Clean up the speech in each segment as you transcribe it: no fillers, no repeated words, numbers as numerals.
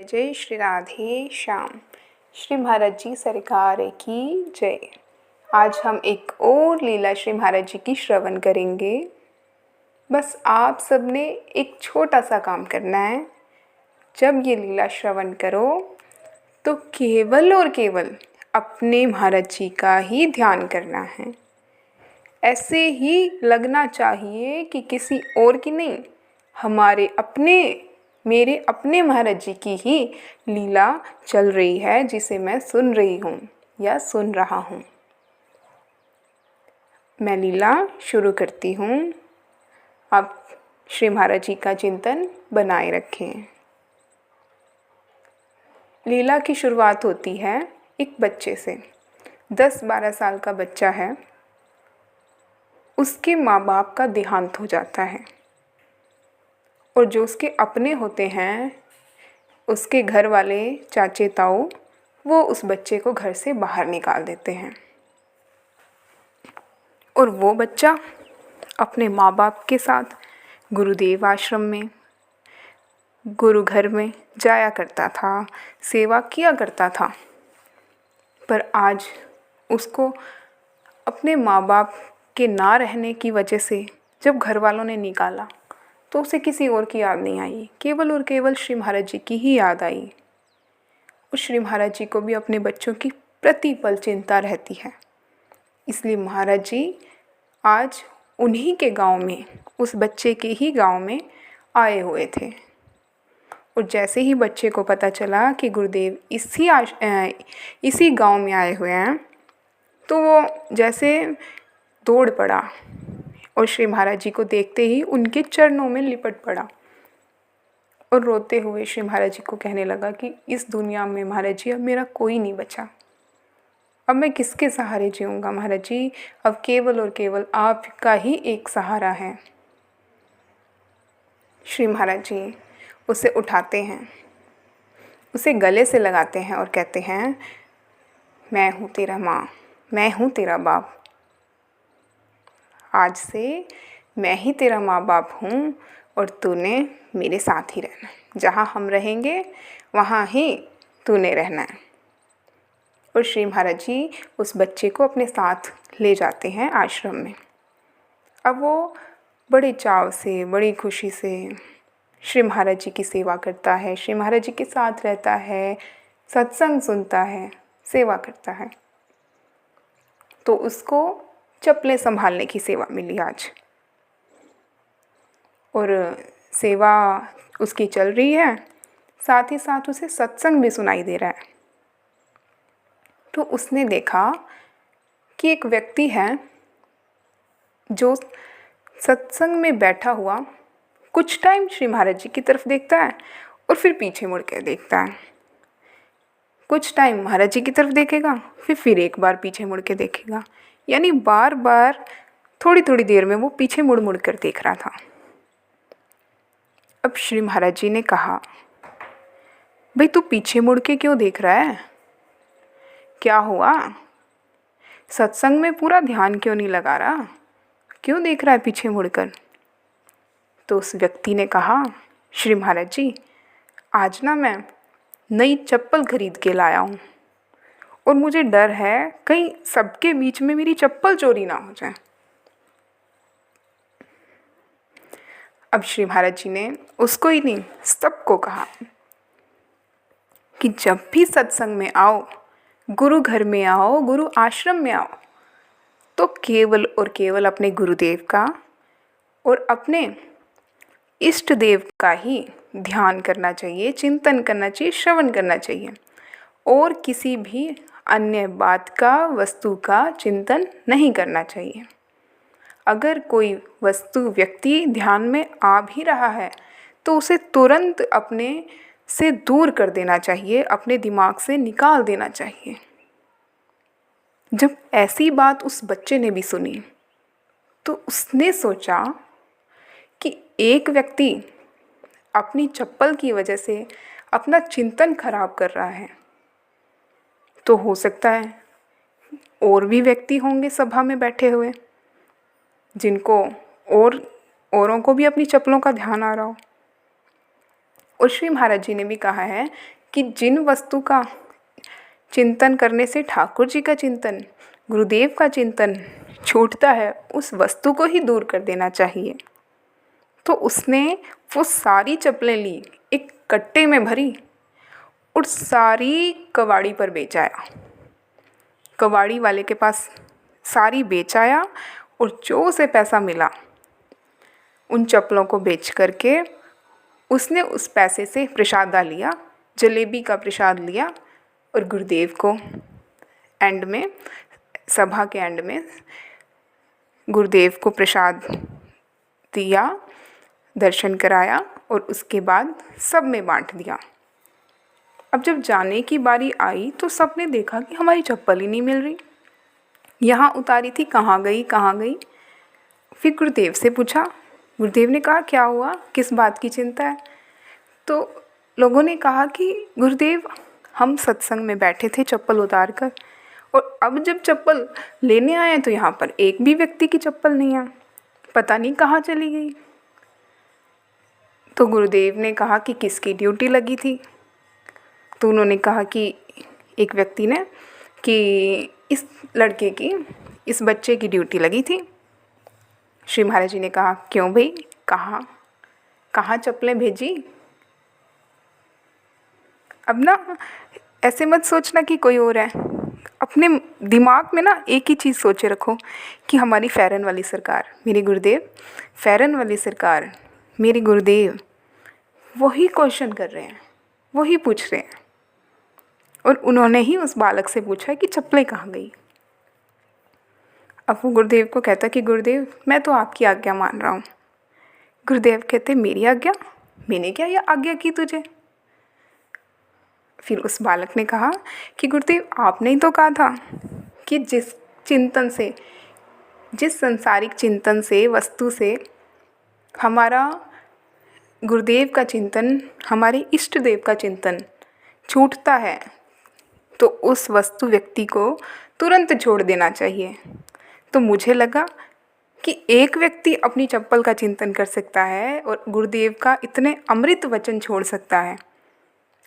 जय श्री राधे श्याम। श्री महाराज जी सरकार की जय। आज हम एक और लीला श्री महाराज जी की श्रवण करेंगे। बस आप सबने एक छोटा सा काम करना है। जब ये लीला श्रवण करो तो केवल और केवल अपने महाराज जी का ही ध्यान करना है। ऐसे ही लगना चाहिए कि किसी और की नहीं, मेरे अपने महाराज जी की ही लीला चल रही है, जिसे मैं सुन रही हूँ या सुन रहा हूँ। मैं लीला शुरू करती हूँ। आप श्री महाराज जी का चिंतन बनाए रखें। लीला की शुरुआत होती है एक बच्चे से। 10-12 साल का बच्चा है। उसके माँ बाप का देहांत हो जाता है और जो उसके अपने होते हैं, उसके घर वाले चाचे ताऊ, वो उस बच्चे को घर से बाहर निकाल देते हैं और वो बच्चा अपने माँ बाप के साथ गुरुदेव आश्रम में, गुरु घर में जाया करता था, सेवा किया करता था। पर आज उसको अपने माँ बाप के ना रहने की वजह से जब घर वालों ने निकाला तो उसे किसी और की याद नहीं आई, केवल और केवल श्री महाराज जी की ही याद आई। और श्री महाराज जी को भी अपने बच्चों की प्रतिपल चिंता रहती है। इसलिए महाराज जी आज उन्हीं के गांव में, उस बच्चे के ही गांव में आए हुए थे। और जैसे ही बच्चे को पता चला कि गुरुदेव इसी गांव में आए हुए हैं, तो वो जैसे दौड़ पड़ा और श्री महाराज जी को देखते ही उनके चरणों में लिपट पड़ा और रोते हुए श्री महाराज जी को कहने लगा कि इस दुनिया में महाराज जी अब मेरा कोई नहीं बचा। अब मैं किसके सहारे जीऊँगा महाराज जी? अब केवल और केवल आपका ही एक सहारा है। श्री महाराज जी उसे उठाते हैं, उसे गले से लगाते हैं और कहते हैं, मैं हूँ तेरा माँ, मैं हूँ तेरा बाप। आज से मैं ही तेरा माँ बाप हूँ और तूने मेरे साथ ही रहना है। जहाँ हम रहेंगे वहाँ ही तूने रहना है। और श्री महाराज जी उस बच्चे को अपने साथ ले जाते हैं आश्रम में। अब वो बड़े चाव से, बड़ी खुशी से श्री महाराज जी की सेवा करता है, श्री महाराज जी के साथ रहता है, सत्संग सुनता है, सेवा करता है। तो उसको चप्पलें संभालने की सेवा मिली आज, और सेवा उसकी चल रही है, साथ ही साथ उसे सत्संग भी सुनाई दे रहा है। तो उसने देखा कि एक व्यक्ति है जो सत्संग में बैठा हुआ कुछ टाइम श्री महाराज जी की तरफ देखता है और फिर पीछे मुड़ कर देखता है। कुछ टाइम महाराज जी की तरफ देखेगा, फिर एक बार पीछे मुड़ के देखेगा। यानी बार बार थोड़ी थोड़ी देर में वो पीछे मुड़ मुड़ कर देख रहा था। अब श्री महाराज जी ने कहा, भाई तू पीछे मुड़ के क्यों देख रहा है? क्या हुआ? सत्संग में पूरा ध्यान क्यों नहीं लगा रहा? क्यों देख रहा है पीछे मुड़कर? तो उस व्यक्ति ने कहा, श्री महाराज जी आज ना मैं नई चप्पल खरीद के लाया हूँ और मुझे डर है कहीं सबके बीच में मेरी चप्पल चोरी ना हो जाए। अब श्री महाराज जी ने उसको ही नहीं, सबको कहा कि जब भी सत्संग में आओ, गुरु घर में आओ, गुरु आश्रम में आओ, तो केवल और केवल अपने गुरुदेव का और अपने इष्ट देव का ही ध्यान करना चाहिए, चिंतन करना चाहिए, श्रवण करना चाहिए, और किसी भी अन्य बात का, वस्तु का चिंतन नहीं करना चाहिए। अगर कोई वस्तु, व्यक्ति ध्यान में आ भी रहा है तो उसे तुरंत अपने से दूर कर देना चाहिए, अपने दिमाग से निकाल देना चाहिए। जब ऐसी बात उस बच्चे ने भी सुनी तो उसने सोचा कि एक व्यक्ति अपनी चप्पल की वजह से अपना चिंतन खराब कर रहा है, तो हो सकता है और भी व्यक्ति होंगे सभा में बैठे हुए जिनको औरों को भी अपनी चप्पलों का ध्यान आ रहा हो। और श्री महाराज जी ने भी कहा है कि जिन वस्तु का चिंतन करने से ठाकुर जी का चिंतन, गुरुदेव का चिंतन छूटता है, उस वस्तु को ही दूर कर देना चाहिए। तो उसने वो सारी चप्पलें ली, एक कट्टे में भरी और सारी कबाड़ी पर बेच आया। कबाड़ी वाले के पास सारी बेच आया और जो उसे पैसा मिला उन चप्पलों को बेच करके उसने उस पैसे से प्रसादा लिया, जलेबी का प्रसाद लिया और गुरुदेव को एंड में, सभा के एंड में गुरुदेव को प्रसाद दिया, दर्शन कराया और उसके बाद सब में बांट दिया। अब जब जाने की बारी आई तो सबने देखा कि हमारी चप्पल ही नहीं मिल रही, यहाँ उतारी थी, कहाँ गई कहाँ गई। फिर गुरुदेव से पूछा, गुरुदेव ने कहा क्या हुआ, किस बात की चिंता है। तो लोगों ने कहा कि गुरुदेव हम सत्संग में बैठे थे चप्पल उतार कर, और अब जब चप्पल लेने आए तो यहाँ पर एक भी व्यक्ति की चप्पल नहीं है, पता नहीं कहाँ चली गई। तो गुरुदेव ने कहा कि किसकी ड्यूटी लगी थी। तो उन्होंने कहा कि एक व्यक्ति ने कि इस लड़के की, इस बच्चे की ड्यूटी लगी थी। श्री महाराज जी ने कहा क्यों भाई, कहाँ कहाँ चप्पलें भेजी। अब ना ऐसे मत सोचना कि कोई और है, अपने दिमाग में ना एक ही चीज़ सोचे रखो कि हमारी फ़ैरन वाली सरकार, मेरे गुरुदेव, फ़ैरन वाली सरकार, मेरे गुरुदेव वही क्वेश्चन कर रहे हैं, वही पूछ रहे हैं। और उन्होंने ही उस बालक से पूछा कि चप्पलें कहाँ गई। अब वो गुरुदेव को कहता कि गुरुदेव मैं तो आपकी आज्ञा मान रहा हूँ। गुरुदेव कहते मेरी आज्ञा, मैंने क्या ये आज्ञा की तुझे। फिर उस बालक ने कहा कि गुरुदेव आपने ही तो कहा था कि जिस चिंतन से, जिस संसारिक चिंतन से, वस्तु से हमारा गुरुदेव का चिंतन, हमारे इष्ट देव का चिंतन छूटता है तो उस वस्तु व्यक्ति को तुरंत छोड़ देना चाहिए। तो मुझे लगा कि एक व्यक्ति अपनी चप्पल का चिंतन कर सकता है और गुरुदेव का इतने अमृत वचन छोड़ सकता है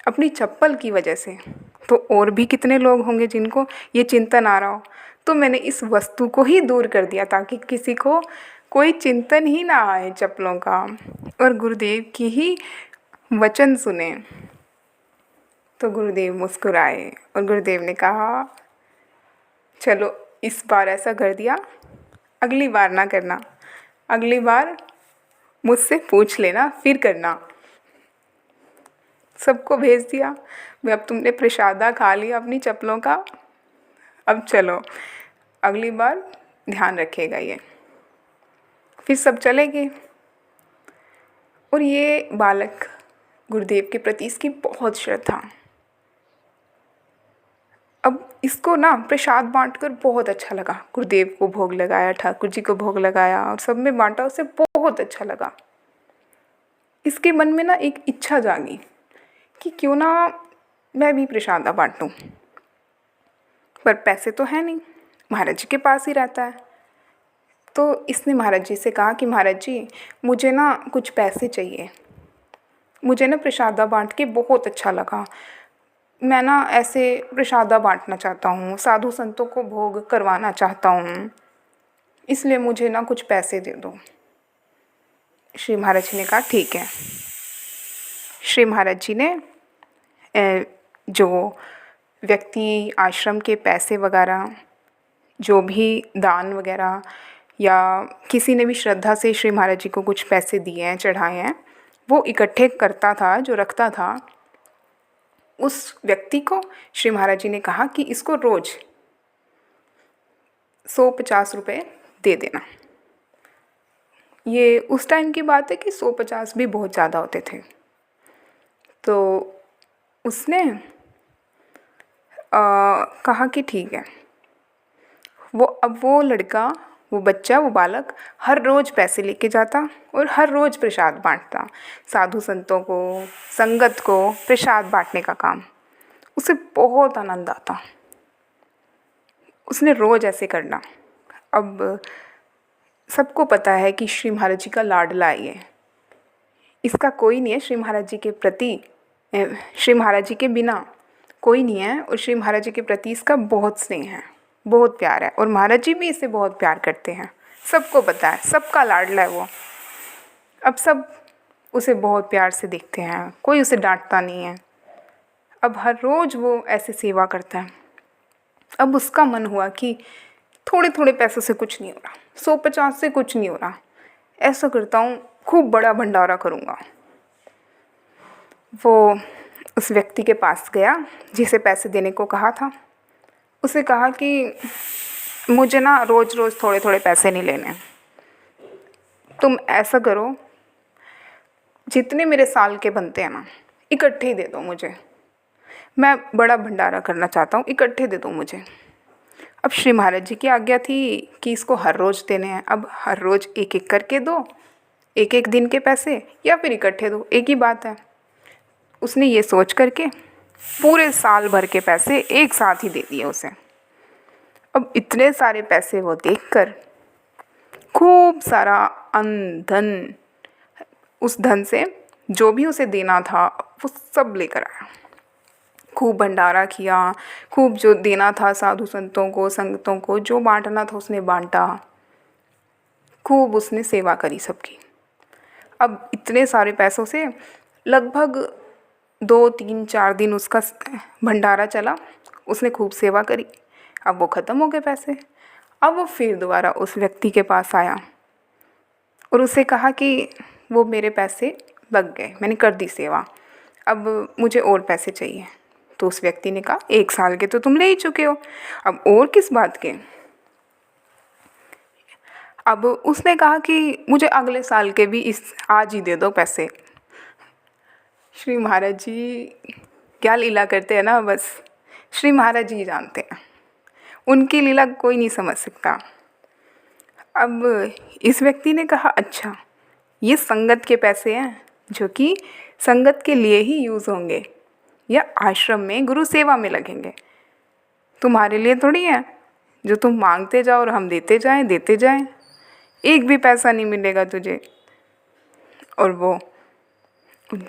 अपनी चप्पल की वजह से, तो और भी कितने लोग होंगे जिनको ये चिंतन आ रहा हो। तो मैंने इस वस्तु को ही दूर कर दिया ताकि किसी को कोई चिंतन ही ना आए चप्पलों का और गुरुदेव की ही वचन सुने। तो गुरुदेव मुस्कुराए और गुरुदेव ने कहा चलो इस बार ऐसा कर दिया, अगली बार ना करना, अगली बार मुझसे पूछ लेना फिर करना। सबको भेज दिया, मैं अब तुमने प्रसादा खा लिया अपनी चप्पलों का, अब चलो अगली बार ध्यान रखेगा ये। फिर सब चले गए और ये बालक गुरुदेव के प्रति इसकी बहुत श्रद्धा। अब इसको ना प्रसाद बांटकर बहुत अच्छा लगा, गुरुदेव को भोग लगाया, ठाकुर जी को भोग लगाया और सब में बांटा, उसे बहुत अच्छा लगा। इसके मन में ना एक इच्छा जागी कि क्यों ना मैं भी प्रसादा बांटूं, पर पैसे तो है नहीं, महाराज जी के पास ही रहता है। तो इसने महाराज जी से कहा कि महाराज जी मुझे ना कुछ पैसे चाहिए, मुझे ना प्रसादा बांट के बहुत अच्छा लगा, मैं ना ऐसे प्रसादा बांटना चाहता हूँ, साधु संतों को भोग करवाना चाहता हूँ, इसलिए मुझे ना कुछ पैसे दे दो। श्री महाराज जी ने कहा ठीक है। श्री महाराज जी ने जो व्यक्ति आश्रम के पैसे वगैरह, जो भी दान वगैरह या किसी ने भी श्रद्धा से श्री महाराज जी को कुछ पैसे दिए हैं, चढ़ाए हैं, वो इकट्ठे करता था, जो रखता था, उस व्यक्ति को श्री महाराज जी ने कहा कि इसको रोज़ 150 रुपये दे देना। ये उस टाइम की बात है कि 150 भी बहुत ज़्यादा होते थे। तो उसने कहा कि ठीक है। अब वो लड़का, वो बच्चा, वो बालक हर रोज़ पैसे लेके जाता और हर रोज़ प्रसाद बांटता, साधु संतों को, संगत को प्रसाद बांटने का काम। उसे बहुत आनंद आता, उसने रोज़ ऐसे करना। अब सबको पता है कि श्री महाराज जी का लाडला है इसका कोई नहीं है श्री महाराज जी के प्रति, श्री महाराज जी के बिना कोई नहीं है। और श्री महाराज जी के प्रति इसका बहुत स्नेह है, बहुत प्यार है, और महाराज जी भी इसे बहुत प्यार करते हैं। सबको पता है, सबका लाडला है वो। अब सब उसे बहुत प्यार से देखते हैं, कोई उसे डांटता नहीं है। अब हर रोज़ वो ऐसे सेवा करता है। अब उसका मन हुआ कि थोड़े थोड़े पैसों से कुछ नहीं हो रहा, 150 से कुछ नहीं हो रहा, ऐसा करता हूँ खूब बड़ा भंडारा करूँगा। वो उस व्यक्ति के पास गया जिसे पैसे देने को कहा था। उसे कहा कि मुझे ना रोज़ रोज़ थोड़े थोड़े पैसे नहीं लेने, तुम ऐसा करो जितने मेरे साल के बनते हैं ना इकट्ठे ही दे दो मुझे, मैं बड़ा भंडारा करना चाहता हूँ, इकट्ठे दे दो मुझे। अब श्री महाराज जी की आज्ञा थी कि इसको हर रोज़ देने हैं। अब हर रोज़ एक एक करके दो, एक एक दिन के पैसे, या फिर इकट्ठे दो, एक ही बात है। उसने ये सोच करके पूरे साल भर के पैसे एक साथ ही दे दिए उसे। अब इतने सारे पैसे वो देखकर खूब सारा अन्न धन, उस धन से जो भी उसे देना था वो सब लेकर आया। खूब भंडारा किया, खूब जो देना था साधु संतों को, संगतों को, जो बांटना था उसने बांटा, खूब उसने सेवा करी सबकी। अब इतने सारे पैसों से लगभग 2-3-4 दिन उसका भंडारा चला, उसने खूब सेवा करी। अब वो ख़त्म हो गए पैसे। अब वो फिर दोबारा उस व्यक्ति के पास आया और उसे कहा कि वो मेरे पैसे लग गए, मैंने कर दी सेवा, अब मुझे और पैसे चाहिए। तो उस व्यक्ति ने कहा 1 साल के तो तुम ले ही चुके हो, अब और किस बात के। अब उसने कहा कि मुझे अगले साल के भी आज ही दे दो पैसे। श्री महाराज जी क्या लीला करते हैं ना, बस श्री महाराज जी जानते हैं, उनकी लीला कोई नहीं समझ सकता। अब इस व्यक्ति ने कहा अच्छा ये संगत के पैसे हैं जो कि संगत के लिए ही यूज़ होंगे या आश्रम में गुरु सेवा में लगेंगे, तुम्हारे लिए थोड़ी है जो तुम मांगते जाओ और हम देते जाएं, एक भी पैसा नहीं मिलेगा तुझे। और वो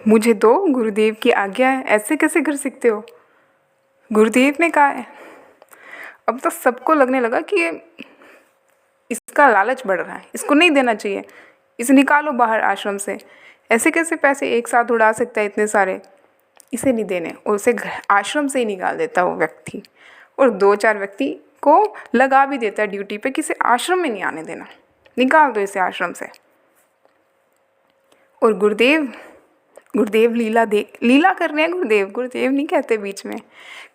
मुझे दो, गुरुदेव की आज्ञा है, ऐसे कैसे कर सकते हो, गुरुदेव ने कहा है। अब तो सबको लगने लगा कि ये इसका लालच बढ़ रहा है, इसको नहीं देना चाहिए, इसे निकालो बाहर आश्रम से, ऐसे कैसे पैसे एक साथ उड़ा सकता है इतने सारे, इसे नहीं देने। और उसे आश्रम से ही निकाल देता वो व्यक्ति, और 2-4 व्यक्ति को लगा भी देता है ड्यूटी पे कि इसे आश्रम में नहीं आने देना, निकाल दो इसे आश्रम से। और गुरुदेव लीला कर रहे हैं। गुरुदेव नहीं कहते बीच में,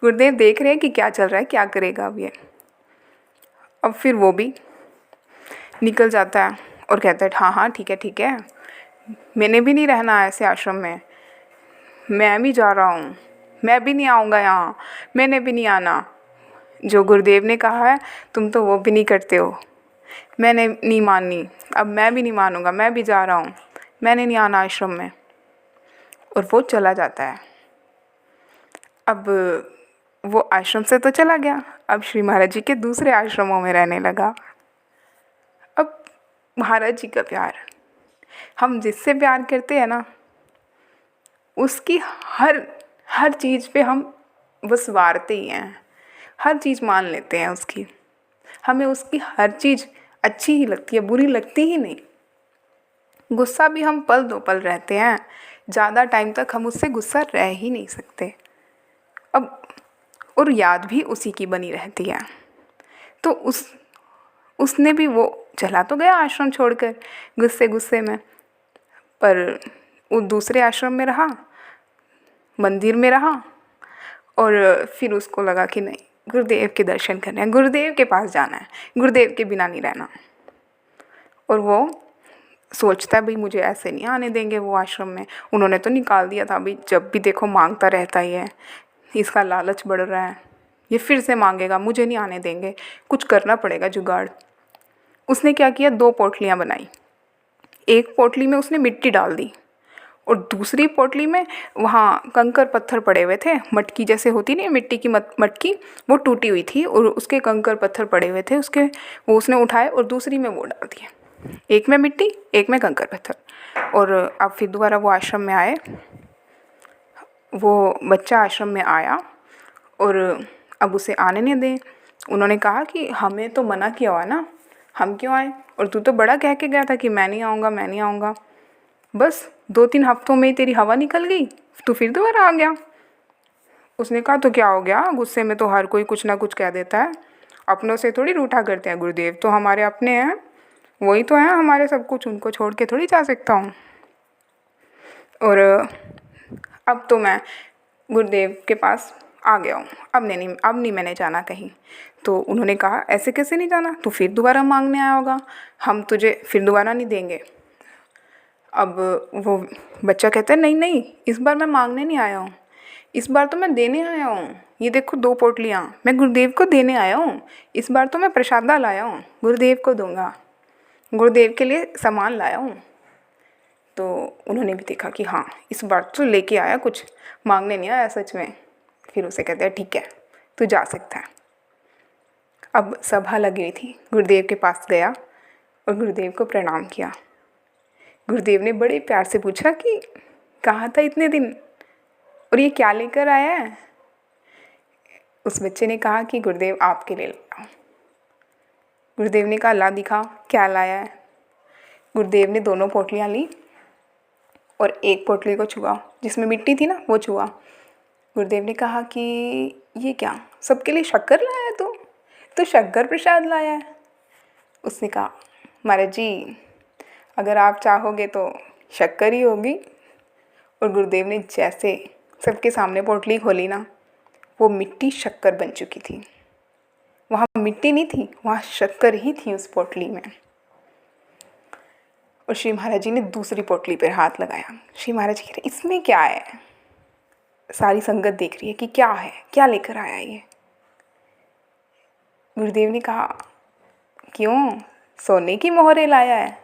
गुरुदेव देख रहे हैं कि क्या चल रहा है, क्या करेगा अब ये। अब फिर वो भी निकल जाता है और कहता है हाँ ठीक है, मैंने भी नहीं रहना ऐसे आश्रम में, मैं भी जा रहा हूँ, मैं भी नहीं आऊँगा यहाँ, मैंने भी नहीं आना, जो गुरुदेव ने कहा है तुम तो वो भी नहीं करते हो, मैंने नहीं माननी, अब मैं भी नहीं मानूँगा, मैं भी जा रहा हूँ, मैंने नहीं आना आश्रम में। और वो चला जाता है। अब वो आश्रम से तो चला गया, अब श्री महाराज जी के दूसरे आश्रमों में रहने लगा। अब महाराज जी का प्यार, हम जिससे प्यार करते हैं ना उसकी हर चीज़ पे हम बस वारते ही हैं, हर चीज़ मान लेते हैं उसकी, हमें उसकी हर चीज़ अच्छी ही लगती है, बुरी लगती ही नहीं। गुस्सा भी हम पल 2 पल रहते हैं, ज़्यादा टाइम तक हम उससे गुस्सा रह ही नहीं सकते। अब और याद भी उसी की बनी रहती है। तो उसने भी, वो चला तो गया आश्रम छोड़कर गुस्से में, पर वो दूसरे आश्रम में रहा, मंदिर में रहा, और फिर उसको लगा कि नहीं, गुरुदेव के दर्शन करने हैं, गुरुदेव के पास जाना है, गुरुदेव के बिना नहीं रहना। और वो सोचता है भाई मुझे ऐसे नहीं आने देंगे वो आश्रम में, उन्होंने तो निकाल दिया था, भाई जब भी देखो मांगता रहता ही है, इसका लालच बढ़ रहा है, ये फिर से मांगेगा, मुझे नहीं आने देंगे, कुछ करना पड़ेगा जुगाड़। उसने क्या किया, 2 पोटलियाँ बनाई, एक पोटली में उसने मिट्टी डाल दी और दूसरी पोटली में वहाँ कंकर पत्थर पड़े हुए थे, मटकी जैसे होती नहीं मिट्टी की मटकी, वो टूटी हुई थी और उसके कंकर पत्थर पड़े हुए थे, वो उसने उठाए और दूसरी में वो डाल दिए। एक में मिट्टी, एक में कंकर पत्थर। और अब फिर दोबारा वो आश्रम में आए, वो बच्चा आश्रम में आया और अब उसे आने नहीं दें। उन्होंने कहा कि हमें तो मना किया हुआ ना, हम क्यों आए, और तू तो बड़ा कह के गया था कि मैं नहीं आऊँगा, मैं नहीं आऊँगा। बस 2-3 हफ्तों में ही तेरी हवा निकल गई, तू फिर दोबारा आ गया। उसने कहा तो क्या हो गया, गुस्से में तो हर कोई कुछ ना कुछ कह देता है, अपनों से थोड़ी रूठा करते हैं, गुरुदेव तो हमारे अपने हैं, वही तो हैं हमारे सब कुछ, उनको छोड़ के थोड़ी जा सकता हूँ। और अब तो मैं गुरुदेव के पास आ गया हूँ, अब नहीं मैंने जाना कहीं। तो उन्होंने कहा ऐसे कैसे नहीं जाना, तू फिर दोबारा मांगने आया होगा, हम तुझे फिर दोबारा नहीं देंगे। अब वो बच्चा कहता है नहीं नहीं, इस बार मैं मांगने नहीं आया हूँ, इस बार तो मैं देने आया हूँ। ये देखो 2 पोटलियाँ मैं गुरुदेव को देने आया हूँ, इस बार तो मैं प्रसादा लाया हूँ, गुरुदेव को दूंगा, गुरुदेव के लिए सामान लाया हूँ। तो उन्होंने भी देखा कि हाँ इस बार तो लेके आया कुछ, मांगने नहीं आया सच में। फिर उसे कहते हैं ठीक है तू जा सकता है। अब सभा लगी हुई थी, गुरुदेव के पास गया और गुरुदेव को प्रणाम किया। गुरुदेव ने बड़े प्यार से पूछा कि कहाँ था इतने दिन और ये क्या लेकर आया है। उस बच्चे ने कहा कि गुरुदेव आपके लिए लाया। गुरुदेव ने कहा ला दिखा क्या लाया है। गुरुदेव ने दोनों पोटलियाँ ली और एक पोटली को छुआ, जिसमें मिट्टी थी ना वो छुआ। गुरुदेव ने कहा कि ये क्या, सबके लिए शक्कर लाया है तो शक्कर प्रसाद लाया है। उसने कहा महाराज जी अगर आप चाहोगे तो शक्कर ही होगी। और गुरुदेव ने जैसे सबके सामने पोटली खोली ना, वो मिट्टी शक्कर बन चुकी थी। वहाँ मिट्टी नहीं थी, वहाँ शक्कर ही थी उस पोटली में। और श्री महाराज जी ने दूसरी पोटली पर हाथ लगाया। श्री महाराज जी कह रहे इसमें क्या है। सारी संगत देख रही है कि क्या है, क्या लेकर आया ये। गुरुदेव ने कहा क्यों, सोने की मोहरें लाया है।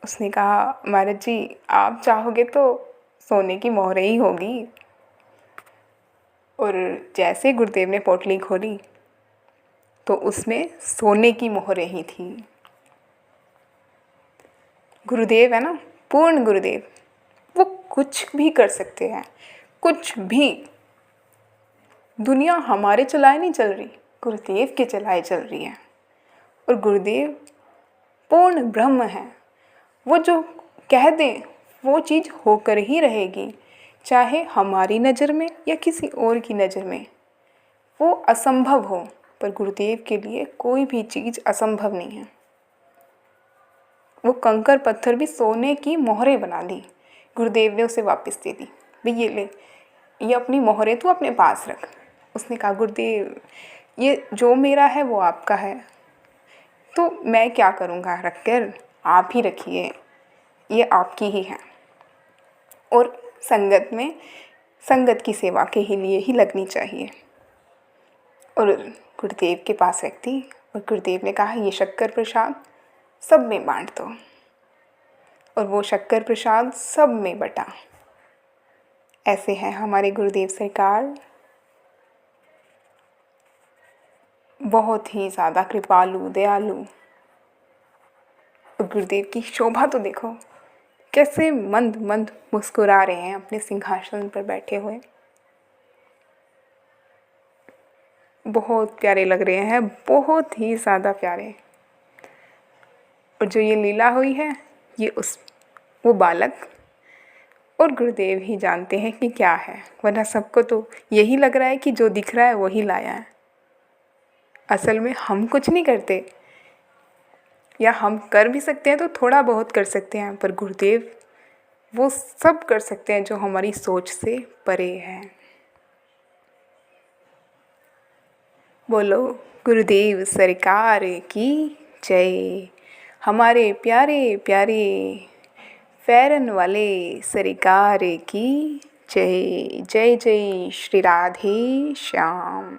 उसने कहा महाराज जी आप चाहोगे तो सोने की मोहरें ही होगी। और जैसे गुरुदेव ने पोटली खोली तो उसमें सोने की मोहरें ही थी। गुरुदेव है ना, पूर्ण गुरुदेव, वो कुछ भी कर सकते हैं, कुछ भी। दुनिया हमारे चलाए नहीं चल रही, गुरुदेव के चलाए चल रही है। और गुरुदेव पूर्ण ब्रह्म है, वो जो कह दें वो चीज़ होकर ही रहेगी, चाहे हमारी नज़र में या किसी और की नज़र में वो असंभव हो, पर गुरुदेव के लिए कोई भी चीज़ असंभव नहीं है। वो कंकर पत्थर भी सोने की मोहरें बना दी। गुरुदेव ने उसे वापस दे दी, भाई ये ले, ये अपनी मोहरें तू अपने पास रख। उसने कहा गुरुदेव ये जो मेरा है वो आपका है, तो मैं क्या करूँगा रख कर, आप ही रखिए, ये आपकी ही है। और संगत में संगत की सेवा के ही लिए ही लगनी चाहिए। और गुरुदेव के पास रख दी और गुरुदेव ने कहा ये शक्कर प्रसाद सब में बांट दो। और वो शक्कर प्रसाद सब में बटा। ऐसे हैं हमारे गुरुदेव सरकार, बहुत ही ज़्यादा कृपालु दयालु। और गुरुदेव की शोभा तो देखो, कैसे मंद मंद मुस्कुरा रहे हैं अपने सिंहासन पर बैठे हुए, बहुत प्यारे लग रहे हैं, बहुत ही ज़्यादा प्यारे। और जो ये लीला हुई है ये वो बालक और गुरुदेव ही जानते हैं कि क्या है, वरना सबको तो यही लग रहा है कि जो दिख रहा है वही लाया है। असल में हम कुछ नहीं करते, या हम कर भी सकते हैं तो थोड़ा बहुत कर सकते हैं, पर गुरुदेव वो सब कर सकते हैं जो हमारी सोच से परे है। बोलो गुरुदेव सरकार की जय। हमारे प्यारे प्यारे फैरन वाले सरकार की जय। जय जय श्री राधे श्याम।